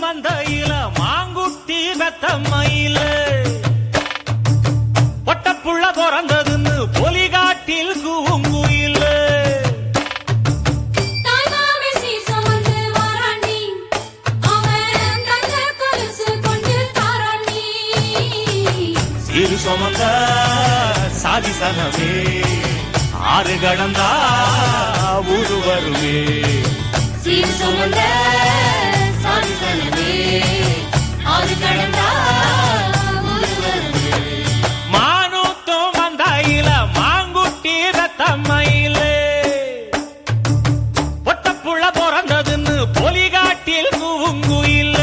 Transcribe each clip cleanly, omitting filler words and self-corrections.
மந்தையில மாங்குட்டி வெத்தம்மையில ஒட்டப்புள்ள பிறந்ததுன்னு பொலிகாட்டில் கூங்குயில சீரு சுமந்த சாதி சனமே ஆறு கடந்தா ஊரு வருவே சீரு சுமந்த சாதி சனமே ஆறு கடந்தா ஊரு வருவே மானூத்தும் மந்தையில மாங்குட்டி ரத்தம்மையில ஒட்டப்புள்ள பிறந்ததுன்னு பொலிகாட்டில் கூங்குயில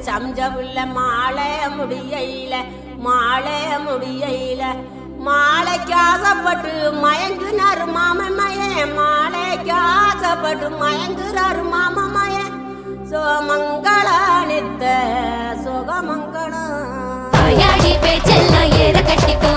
சம்ஜவுள்ள மாலை முடியையில மாலைக்கு ஆசைப்பட்டு மயங்குனாரு மாமன்மயன் மாலைக்கு ஆசைப்பட்டு மயங்குறாரு மாமன்மயன் சோமங்கள நித்த சுகமங்களம் பேச்செல்லாம் ஏற கட்டிக்கோ